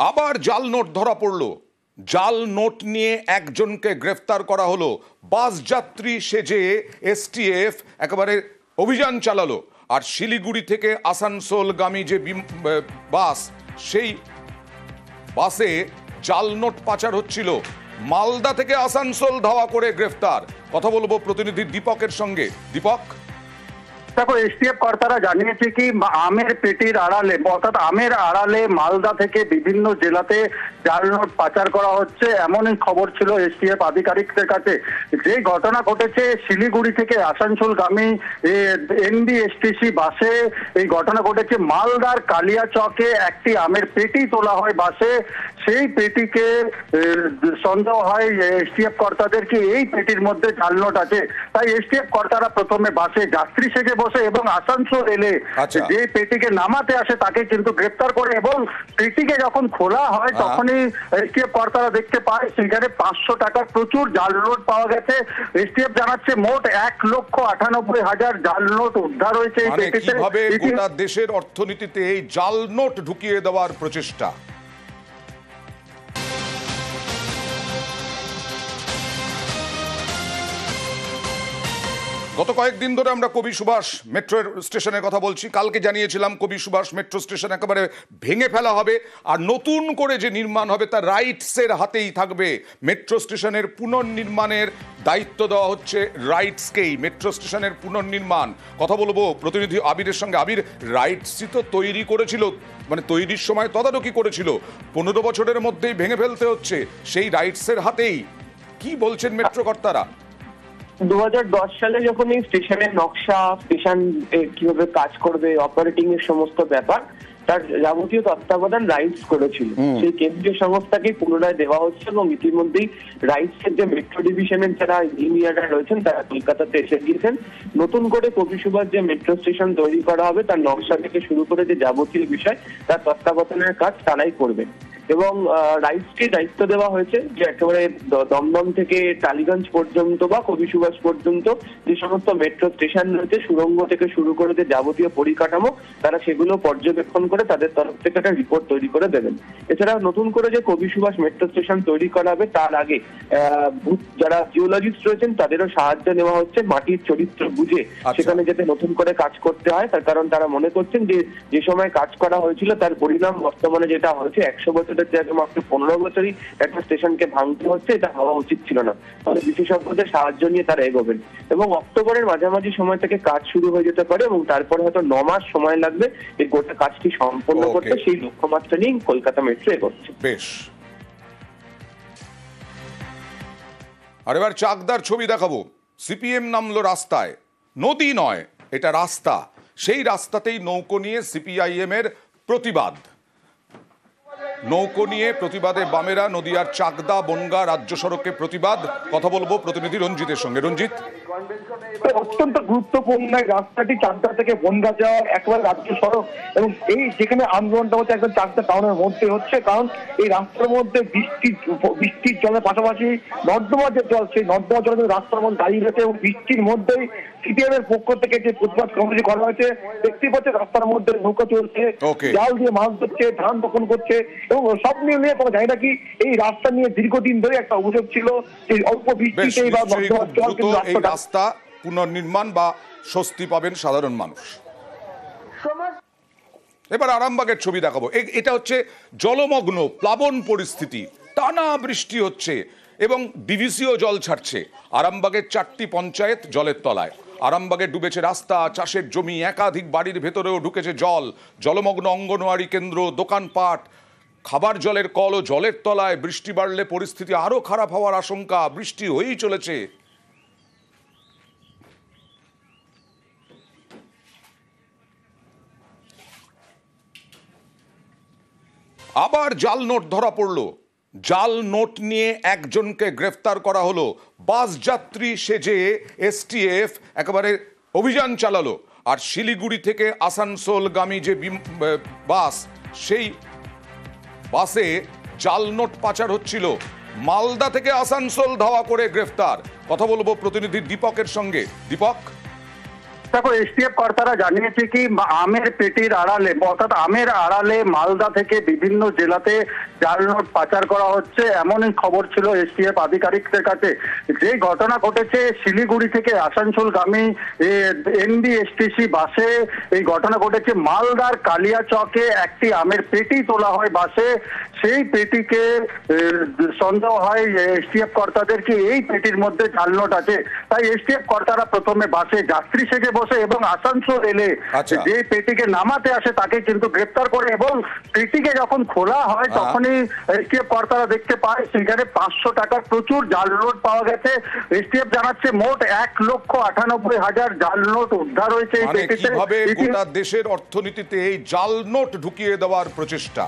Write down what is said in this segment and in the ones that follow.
আবার জাল নোট ধরা পড়ল। জাল নোট নিয়ে একজনকে গ্রেফতার করা হলো। বাস যাত্রী সেজে এসটিএফ একেবারে অভিযান চালালো। আর শিলিগুড়ি থেকে আসানসোলগামী যে বাস, সেই বাসে জাল নোট পাচার হচ্ছিল। মালদা থেকে আসানসোল ধাওয়া করে গ্রেফতার। কথা বলবো প্রতিনিধি দীপকের সঙ্গে। দীপক, দেখো, এসটিএফ কর্তারা জানিয়েছে কি আমের পেটির আড়ালে, অর্থাৎ আমের আড়ালে মালদা থেকে বিভিন্ন জেলাতে জাল নোট পাচার করা হচ্ছে, এমনই খবর ছিল এসটিএফ আধিকারিকদের কাছে। যে ঘটনা ঘটেছে শিলিগুড়ি থেকে আসানসোলগামী এনবিএসটিসি বাসে, এই ঘটনা ঘটেছে মালদার কালিয়াচকে। একটি আমের পেটি তোলা হয় বাসে, সেই পেটিকে সন্দেহ হয় এসটিএফ কর্তাদের কি এই পেটির মধ্যে জাল নোট আছে। তাই এসটিএফ কর্তারা প্রথমে বাসে যাত্রী সেজে বসে এবং আসানসোল এলে যে পেটিকে নামাতে আসে তাকে কিন্তু গ্রেপ্তার করে, এবং পেটিকে যখন খোলা হয় তখনই এসটিএফ কর্তারা দেখতে পায় সেখানে 500 টাকার প্রচুর জাল নোট পাওয়া গেছে। এসটিএফ জানাচ্ছে মোট 1,98,000 জাল নোট উদ্ধার হয়েছে এই পেটিতে। কিভাবে গোটা দেশের অর্থনীতিতে এই জাল নোট ঢুকিয়ে দেওয়ার প্রচেষ্টা। গত কয়েকদিন ধরে আমরা কবি সুভাষ মেট্রো স্টেশনের কথা বলছি। কালকে জানিয়েছিলাম কবি সুভাষ মেট্রো স্টেশন একেবারে ভেঙে ফেলা হবে, আর নতুন করে যে নির্মাণ হবে তার রাইটসের হাতেই থাকবে। মেট্রো স্টেশনের পুনর্নির্মাণের দায়িত্ব দেওয়া হচ্ছে রাইটসকেই। মেট্রো স্টেশনের পুনর্নির্মাণ কথা বলবো প্রতিনিধি আবিরের সঙ্গে। আবির, রাইটসই তো তৈরি করেছিল, মানে তৈরির সময় তদারকি করেছিল, 15 বছরের মধ্যেই ভেঙে ফেলতে হচ্ছে। সেই রাইটসের হাতেই কি বলছেন মেট্রো কর্তারা? 2010 সালে যখন এই স্টেশনের নকশা, স্টেশন কিভাবে কাজ করবে, অপারেটিং এর সমস্ত ব্যাপার, তার যাবতীয় তত্ত্বাবধান রাইটস করেছিল। সেই কেন্দ্রীয় সংস্থাকে পুনরায় দেওয়া হচ্ছে, এবং ইতিমধ্যেই রাইটস এর যে মেট্রো ডিভিশনের যারা ইঞ্জিনিয়াররা রয়েছেন তারা কলকাতাতে এসে গিয়েছেন। নতুন করে কবি সুভাষ যে মেট্রো স্টেশন তৈরি করা হবে তার নকশা থেকে শুরু করে যে যাবতীয় বিষয় তার তত্ত্বাবধানের কাজ তারাই করবেন। এবং রাইটসকে দায়িত্ব দেওয়া হয়েছে যে একেবারে দমদম থেকে টালিগঞ্জ পর্যন্ত বা কবি সুভাষ পর্যন্ত যে সমস্ত মেট্রো স্টেশন রয়েছে, সুড়ঙ্গ থেকে শুরু করে যে যাবতীয় পরিকাঠামো, তারা সেগুলো পর্যবেক্ষণ করে তাদের তরফ থেকে একটা রিপোর্ট তৈরি করে দেবেন। এছাড়া নতুন করে যে কবি সুভাষ মেট্রো স্টেশন তৈরি করা হবে তার আগে যারা জিওলজিস্ট রয়েছেন তাদেরও সাহায্য নেওয়া হচ্ছে মাটির চরিত্র বুঝে সেখানে যাতে নতুন করে কাজ করতে হয়। তার কারণ তারা মনে করছেন যে সময় কাজ করা হয়েছিল তার পরিণাম বর্তমানে যেটা হয়েছে 100 বছরের জায়গায় মাত্র 15 বছরই একটা স্টেশনকে ভাঙতে হচ্ছে, এটা হওয়া উচিত ছিল না। তাহলে বিশেষজ্ঞদের সাহায্য নিয়ে তারা এগোবেন, এবং অক্টোবরের মাঝামাঝি সময় থেকে কাজ শুরু হয়ে যেতে পারে, এবং তারপরে হয়তো 9 মাস সময় লাগবে এই গোটা কাজটি সম্পন্ন করতে। সেই লক্ষ্যমাত্রা নিয়ে কলকাতা মেট্রো এগোচ্ছে। বেশ, আর এবার চাকদার ছবি দেখাবো। সিপিএম নামলো রাস্তায়। নদী নয়, এটা রাস্তা। সেই রাস্তাতেই নৌকো নিয়ে সিপিআইএম এর প্রতিবাদ। নৌকো নিয়ে প্রতিবাদে বামেরা। নদিয়ার চাকদা বনগা রাজ্য সড়কে প্রতিবাদ। কথা বলবো প্রতিনিধি রঞ্জিতের সঙ্গে। রঞ্জিত, অত্যন্ত গুরুত্বপূর্ণ রাস্তাটি চাকদা থেকে বনগা যাওয়ার একবার রাজ্য সড়ক, এবং এই যেখানে আন্দোলনটা হচ্ছে একদম চাকদা টাউনের মধ্যে হচ্ছে, কারণ এই রাস্তার মধ্যে বৃষ্টির জলের পাশাপাশি নর্দমার যে জল, সেই নর্দমা জল রাস্তার মধ্যে দাঁড়িয়ে গেছে, এবং বৃষ্টির মধ্যেই সিপিএম এর পক্ষ থেকে যে প্রতিবাদ কর্মসূচি করা হয়েছে দেখতে পাচ্ছে রাস্তার মধ্যে নৌকা চলছে, জাল দিয়ে মাছ ধরছে, ধান বপন করছে, এবং সব নিয়ে কোনো জায়গা কি এই রাস্তা নিয়ে দীর্ঘদিন ধরে একটা অভিযোগ ছিল যে অল্প বৃষ্টিতেই বা নর্দমার জল কিন্তু রাস্তা পুনর্নির্মাণ বা স্বস্তি পাবেন সাধারণ মানুষ। এবার আরামবাগের ছবি দেখাবো। এটা হচ্ছে জলমগ্ন প্লাবন পরিস্থিতি, টানা বৃষ্টি হচ্ছে এবং ডিভিসিও জল ছাড়ছে। আরামবাগের 4টি পঞ্চায়েত জলের তলায়। আরামবাগে ডুবেছে রাস্তা, চাষের জমি, একাধিক বাড়ির ভেতরেও ঢুকেছে জল। জলমগ্ন অঙ্গনওয়াড়ি কেন্দ্র, দোকানপাট, খাবার জলের কল ও জলের তলায়। বৃষ্টি বাড়লে পরিস্থিতি আরো খারাপ হওয়ার আশঙ্কা। বৃষ্টি হয়েই চলেছে। আবার জাল নোট ধরা পড়ল। জাল নোট নিয়ে একজনকে গ্রেফতার করা হলো। বাস যাত্রী সেজে এসটিএফ একেবারে অভিযান চালালো। আর শিলিগুড়ি থেকে আসানসোলগামী যে বাস, সেই বাসে জাল নোট পাচার হচ্ছিল। মালদা থেকে আসানসোল ধাওয়া করে গ্রেফতার। কথা বলবো প্রতিনিধি দীপকের সঙ্গে। দীপক, দেখো, এসটিএফ কর্তারা জানিয়েছে কি আমের পেটির আড়ালে, অর্থাৎ আমের আড়ালে মালদা থেকে বিভিন্ন জেলাতে জাল নোট পাচার করা হচ্ছে এমনই খবর ছিল এসটিএফ আধিকারিকদের কাছে। যে ঘটনা ঘটেছে শিলিগুড়ি থেকে আসানসোলগামী এনবিএসটিসি বাসে এই ঘটনা ঘটেছে। মালদার কালিয়াচকে একটি আমের পেটি তোলা হয় বাসে, সেই পেটিকে সন্দেহ হয় এসটিএফ কর্তাদের কি এই পেটির মধ্যে জাল নোট আছে। তাই এসটিএফ কর্তারা প্রথমে বাসে যাত্রী সেজে বসে এবং আসানসোল এলে যে পেটিকে নামাতে আসে তাকে কিন্তু গ্রেপ্তার করে এবং পেটিকে যখন খোলা হয় তখনই এসটিএফ কর্তারা দেখতে পায় সেখানে 500 টাকার প্রচুর জাল নোট পাওয়া গেছে। এসটিএফ জানাচ্ছে মোট 1,98,000 জাল নোট উদ্ধার হয়েছে এই পেটিতে। কিভাবে গোটা দেশের অর্থনীতিতে এই জাল নোট ঢুকিয়ে দেওয়ার প্রচেষ্টা।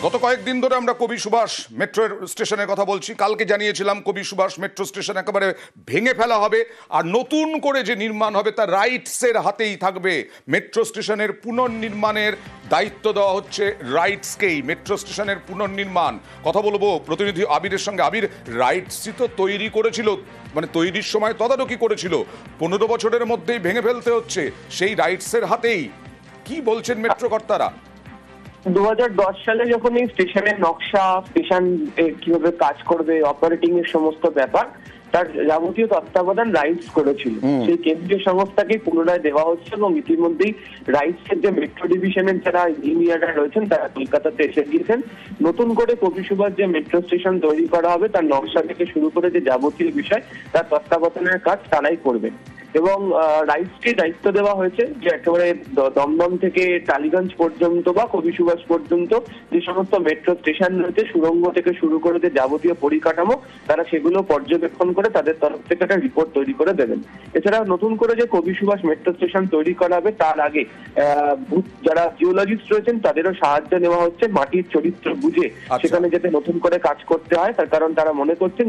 গত কয়েকদিন ধরে আমরা কবি সুভাষ মেট্রো স্টেশনের কথা বলছি। কালকে জানিয়েছিলাম কবি সুভাষ মেট্রো স্টেশন একেবারে ভেঙে ফেলা হবে আর নতুন করে যে নির্মাণ হবে তা রাইটসের হাতেই থাকবে। মেট্রো স্টেশনের পুনর্নির্মাণের দায়িত্ব দেওয়া হচ্ছে রাইটসকেই। মেট্রো স্টেশনের পুনর্নির্মাণ কথা বলবো প্রতিনিধি আবিরের সঙ্গে। আবির, রাইটসই তো তৈরি করেছিল, মানে তৈরির সময় তদারকি করেছিল, 15 বছরের মধ্যেই ভেঙে ফেলতে হচ্ছে সেই রাইটসের হাতেই। কি বলছেন মেট্রো কর্তারা? 2010 সালে যখন এই স্টেশনের নকশা, স্টেশন কিভাবে কাজ করবে, অপারেটিং এর সমস্ত ব্যাপার, তার যাবতীয় তত্ত্বাবধান রাইটস করেছিল। সেই কেন্দ্রীয় সংস্থাকে পুনরায় দেওয়া হচ্ছে এবং ইতিমধ্যেই রাইটস এর যে মেট্রো ডিভিশনের যারা ইঞ্জিনিয়াররা রয়েছেন তারা কলকাতাতে এসে গিয়েছেন। নতুন করে কবি সুভাষ যে মেট্রো স্টেশন তৈরি করা হবে তার নকশা থেকে শুরু করে যে যাবতীয় বিষয় তার তত্ত্বাবধানের কাজ তারাই করবেন এবং রাইটসকে দায়িত্ব দেওয়া হয়েছে যে একেবারে দমদম থেকে টালিগঞ্জ পর্যন্ত বা কবি সুভাষ পর্যন্ত যে সমস্ত মেট্রো স্টেশন রয়েছে, সুড়ঙ্গ থেকে শুরু করে যে যাবতীয় পরিকাঠামো, তারা সেগুলো পর্যবেক্ষণ করে তাদের তরফ থেকে একটা রিপোর্ট তৈরি করে দেবেন। এছাড়া নতুন করে যে কবি সুভাষ মেট্রো স্টেশন তৈরি করা হবে তার আগে যারা জিওলজিস্ট রয়েছেন তাদেরও সাহায্য নেওয়া হচ্ছে মাটির চরিত্র বুঝে সেখানে যাতে নতুন করে কাজ করতে হয়। তার কারণ তারা মনে করছেন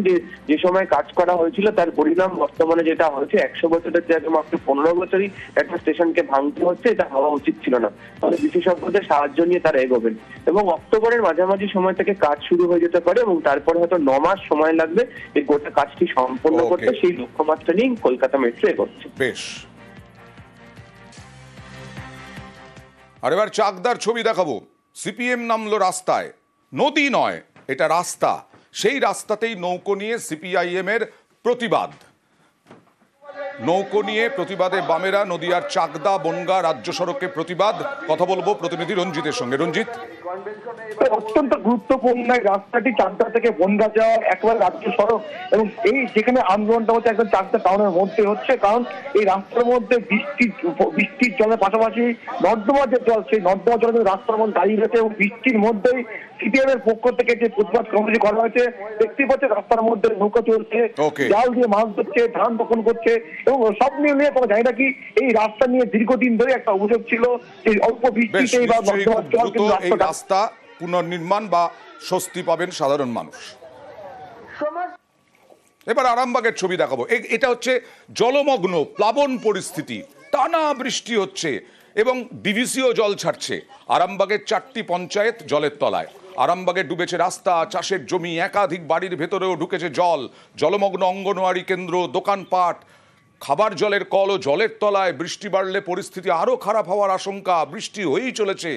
যে সময় কাজ করা হয়েছিল তার পরিণাম বর্তমানে যেটা হয়েছে 100 বছরের জায়গায় মাত্র 15 বছরই একটা স্টেশনকে ভাঙতে হচ্ছে, এটা হওয়া উচিত ছিল না। তাহলে বিশেষজ্ঞদের সাহায্য নিয়ে তারা এগোবেন এবং অক্টোবরের মাঝামাঝি সময় থেকে কাজ শুরু হয়ে যেতে পারে এবং তারপরে হয়তো 9 মাস সময় লাগবে এই গোটা কাজটি সম্পন্ন করতে। সেই লক্ষ্যমাত্রা নিয়ে কলকাতা মেট্রো এগোচ্ছে। বেশ, আর এবার চাকদার ছবি দেখাবো। সিপিএম নামলো রাস্তায়, নদী নয় এটা রাস্তা। সেই রাস্তাতেই নৌকো নিয়ে সিপিআইএম এর প্রতিবাদ। নৌকো নিয়ে প্রতিবাদে বামেরা নদিয়ার চাকদা বনগা রাজ্য সড়কে প্রতিবাদ। কথা বলবো প্রতিনিধি রঞ্জিতের সঙ্গে। রঞ্জিত, অত্যন্ত গুরুত্বপূর্ণ রাস্তাটি চাকদা থেকে বনগা যাওয়ার একেবারে রাজ্য সড়ক এবং এই যেখানে আন্দোলনটা হচ্ছে একদম চাকদা টাউনের মধ্যে হচ্ছে, কারণ এই রাস্তার মধ্যে বৃষ্টির জলের পাশাপাশি নর্দমা যে জল, সেই নর্দমা জল রাস্তার মধ্যে দাঁড়িয়ে রয়েছে এবং বৃষ্টির মধ্যেই সিপিএম এর পক্ষ থেকে যে প্রতিবাদ কর্মসূচি করা হয়েছে দেখতে পাচ্ছে রাস্তার মধ্যে নৌকা চলছে, জাল দিয়ে মাছ ধরছে, ধান বপন করছে এবং সব নিয়ে তোমরা জানি না কি এই রাস্তা নিয়ে দীর্ঘদিন ধরে একটা অভিযোগ ছিল যে অল্প বৃষ্টিতেই বা নর্দমার জল কিন্তু রাস্তা পুনর্নির্মাণ বা স্বস্তি পাবেন সাধারণ মানুষ। এবার আরামবাগের ছবি দেখাবো। এটা হচ্ছে জলমগ্ন প্লাবন পরিস্থিতি, টানা বৃষ্টি হচ্ছে এবং বিবিসিও জল ছাড়ছে। আরামবাগের 4টি পঞ্চায়েত জলের তলায়। আরামবাগে ডুবেছে রাস্তা, চাষের জমি, একাধিক বাড়ির ভেতরেও ঢুকেছে জল। জলমগ্ন অঙ্গনওয়াড়ি কেন্দ্র, দোকানপাট, খাবার জলের কল ও জলের তলায়। বৃষ্টি বাড়লে পরিস্থিতি আরো খারাপ হওয়ার আশঙ্কা। বৃষ্টি হয়েই চলেছে।